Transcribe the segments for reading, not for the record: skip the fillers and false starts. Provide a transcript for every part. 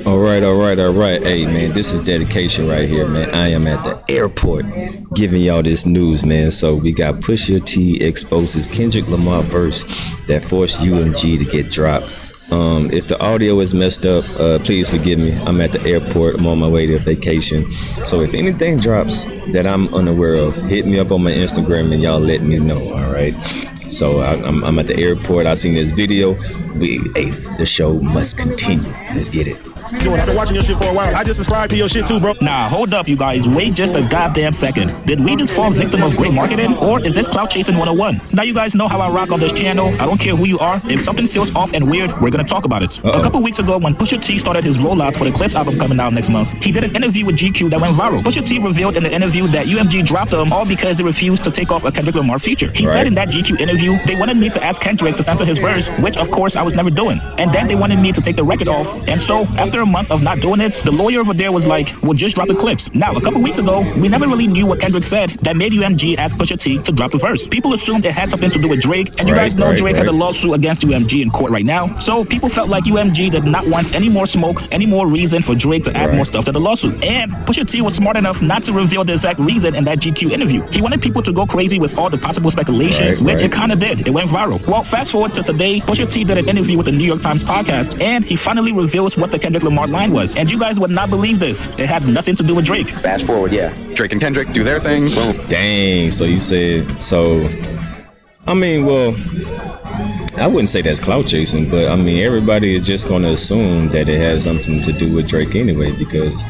All right. Hey, man, this is dedication right here, man. I am at the airport giving y'all this news, man. So we got Pusha T exposes Kendrick Lamar verse that forced UMG to get dropped. If the audio is messed up, please forgive me. I'm at the airport. I'm on my way to vacation. So if anything drops that I'm unaware of, hit me up on my Instagram and y'all let me know, all right? So I'm at the airport. I seen this video. The show must continue. Let's get it. I've been watching your shit for a while. I just subscribed to your shit too, bro. Nah, hold up, you guys. Wait just a goddamn second. Did we just fall victim of great marketing? Or is this clout chasing 101? Now you guys know how I rock on this channel. I don't care who you are. If something feels off and weird, we're gonna talk about it. A couple weeks ago, when Pusha T started his rollout for the Clips album coming out next month, he did an interview with GQ that went viral. Pusha T revealed in the interview that UMG dropped him all because they refused to take off a Kendrick Lamar feature. He said in that GQ interview, they wanted me to ask Kendrick to censor his verse, which of course I was never doing. And then they wanted me to take the record off. And so, after a month of not doing it, the lawyer over there was like, well, just drop the clips. Now, a couple weeks ago, we never really knew what Kendrick said that made UMG ask Pusha T to drop the verse. People assumed it had something to do with Drake, and you guys know Drake has a lawsuit against UMG in court right now. So people felt like UMG did not want any more smoke, any more reason for Drake to add more stuff to the lawsuit. And Pusha T was smart enough not to reveal the exact reason in that GQ interview. He wanted people to go crazy with all the possible speculations, which it kind of did. It went viral. Well, fast forward to today, Pusha T did an interview with the New York Times podcast, and he finally reveals what the Kendrick Lamar line was. And you guys would not believe this. It had nothing to do with Drake. Fast forward, Drake and Kendrick do their thing. Boom. Dang. So you said so. I mean, well, I wouldn't say that's clout chasing, but I mean, everybody is just going to assume that it has something to do with Drake anyway, because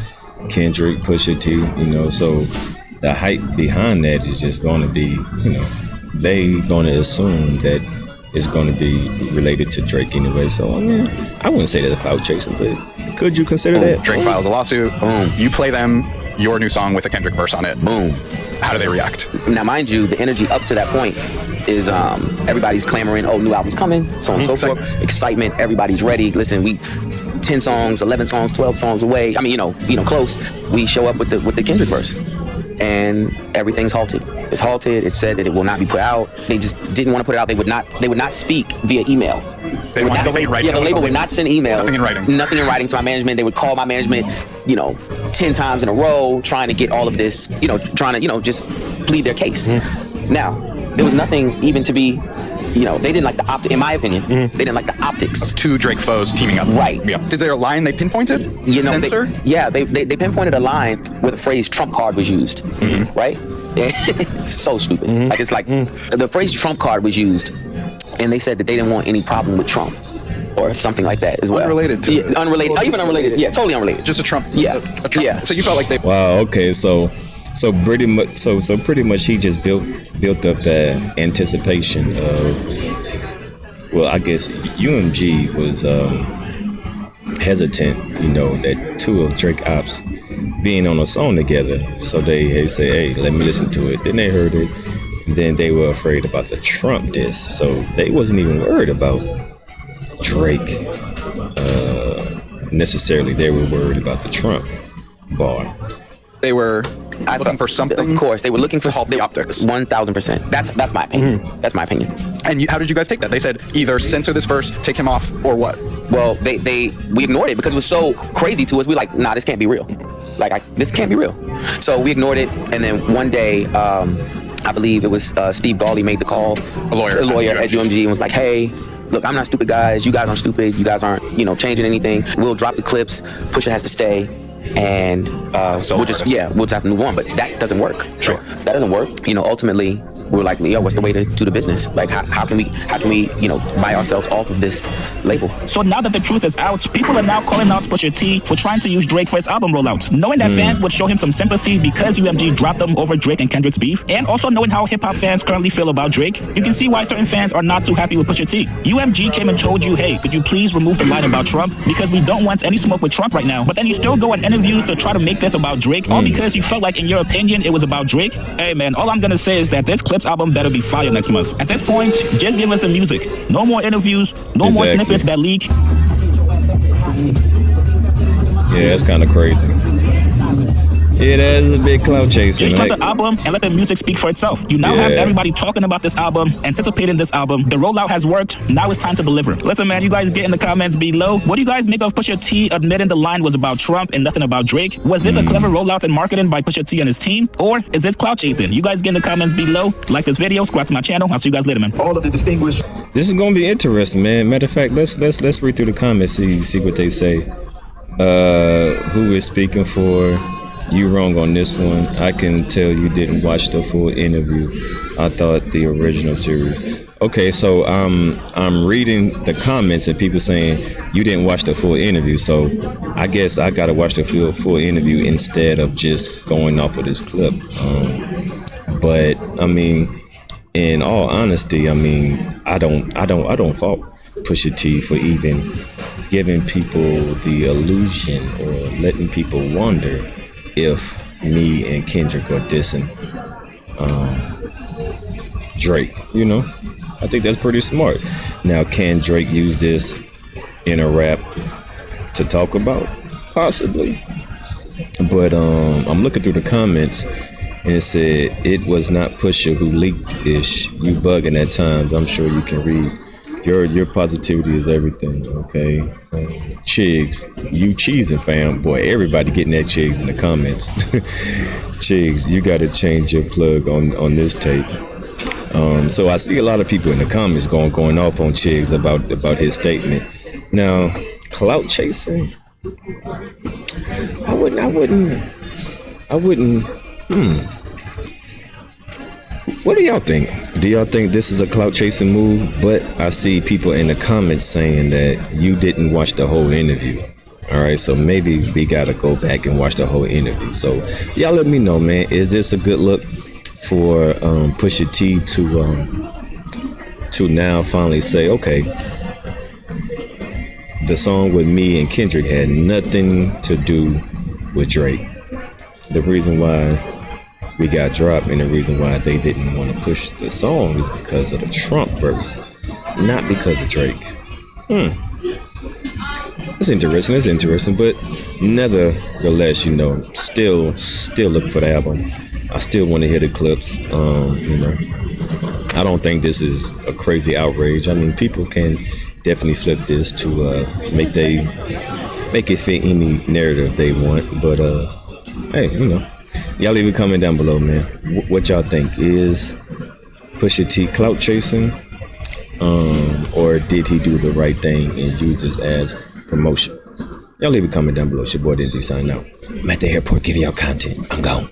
Kendrick, Pusha T, so the hype behind that is just going to be, they going to assume that it's going to be related to Drake anyway. So I mean, I wouldn't say that's clout chasing, but could you consider that? Drake files a lawsuit. Boom. You play them your new song with a Kendrick verse on it. Boom. How do they react? Now, mind you, the energy up to that point is everybody's clamoring, oh, new album's coming, so on and so forth. Excitement, everybody's ready. Listen, we 10 songs, 11 songs, 12 songs away. I mean, close. We show up with the Kendrick verse, and everything's halted. It's halted. It said that it will not be put out. They just didn't want to put it out. They would not speak via email. They want delayed writing. Yeah, the label would not send emails. Nothing in writing. Nothing in writing to my management. They would call my management, 10 times in a row, trying to get all of this, trying to, just plead their case. Now, there was nothing even to be, they didn't like the optics, in my opinion, they didn't like the optics. Of two Drake foes teaming up. Right. Yeah. Did there a line they pinpointed? Censor? They pinpointed a line where the phrase Trump card was used, right? So stupid. Like, it's like the phrase Trump card was used, and they said that they didn't want any problem with Trump or something like that as well. Unrelated to unrelated, even unrelated. Yeah, totally unrelated. Just a Trump. Yeah. A Trump. Yeah. So you felt like they. Wow. Okay. So pretty much. So pretty much he just built up the anticipation of. Well, I guess UMG was hesitant. That two of Drake ops being on a song together. So they say, hey, let me listen to it. Then they heard it. And then they were afraid about the Trump diss. So they wasn't even worried about Drake necessarily. They were worried about the Trump bar. They were looking for something. Of course, they were looking for the optics. 1,000%. That's my opinion. That's my opinion. And how did you guys take that? They said either censor this verse, take him off, or what? Well, we ignored it because it was so crazy to us. We like, nah, this can't be real. This can't be real. So we ignored it, and then one day, I believe it was Steve Gawley made the call. A lawyer at UMG, and was like, hey, look, I'm not stupid, guys. You guys aren't stupid. You guys aren't, changing anything. We'll drop the clips. Pusha has to stay. And we'll just have to move on. But that doesn't work. Sure. That doesn't work. Ultimately, we were like, what's the way to do the business? Like, how can we buy ourselves off of this label? So now that the truth is out, people are now calling out Pusha T for trying to use Drake for his album rollout, knowing that fans would show him some sympathy because UMG dropped them over Drake and Kendrick's beef, and also knowing how hip-hop fans currently feel about Drake, you can see why certain fans are not too happy with Pusha T. UMG came and told you, hey, could you please remove the line about Trump, because we don't want any smoke with Trump right now. But then you still go in interviews to try to make this about Drake, all because you felt like, in your opinion, it was about Drake. Hey man, all I'm gonna say is that this Clips album better be fire next month. At this point, just give us the music. No more interviews, no more snippets that leak. Yeah, it's kind of crazy. Yeah, that's a big clout chasing. Just drop Like, the album and let the music speak for itself. You now have Yeah. everybody talking about this album, anticipating this album. The rollout has worked. Now it's time to deliver. Listen, man, you guys get in the comments below. What do you guys make of Pusha T admitting the line was about Trump and nothing about Drake? Was this a clever rollout and marketing by Pusha T and his team? Or is this clout chasing? You guys get in the comments below. Like this video, subscribe to my channel. I'll see you guys later, man. All of the distinguished. this is gonna be interesting, man. Matter of fact, let's read through the comments, see what they say. Who is speaking for? You wrong on this one. I can tell you didn't watch the full interview. I thought the original series. Okay, so I'm reading the comments and people saying you didn't watch the full interview. So I guess I gotta watch the full interview instead of just going off of this clip. But I mean, in all honesty, I mean, I don't fault Pusha T for even giving people the illusion or letting people wonder if me and Kendrick are dissing Drake. You know, I think that's pretty smart. Now, can Drake use this in a rap to talk about? Possibly. But I'm looking through the comments and it said it was not Pusha who leaked ish. You bugging at times. I'm sure you can read. Your positivity is everything, okay? Chigs, you cheesing, fam. Boy, everybody getting that Chigs in the comments. Chigs, you got to change your plug on this tape. So I see a lot of people in the comments going off on Chigs about his statement. Now, clout chasing, I wouldn't. What do y'all think? Do y'all think this is a clout chasing move? But I see people in the comments saying that you didn't watch the whole interview. All right, so maybe we gotta go back and watch the whole interview. So y'all let me know, man. Is this a good look for Pusha T to now finally say, okay, the song with me and Kendrick had nothing to do with Drake. The reason why we got dropped and the reason why they didn't want to push the song is because of the Trump verse, not because of Drake. It's interesting, but nevertheless, you know, still looking for the album. I still want to hear the clips. You know, I don't think this is a crazy outrage. I mean, people can definitely flip this to make it fit any narrative they want. But hey, you know, y'all leave a comment down below, man. What y'all think? Is Pusha T clout chasing, or did he do the right thing and use this as promotion? Y'all leave a comment down below. It's your boy Dendy signing out. I'm at the airport giving y'all content. I'm gone.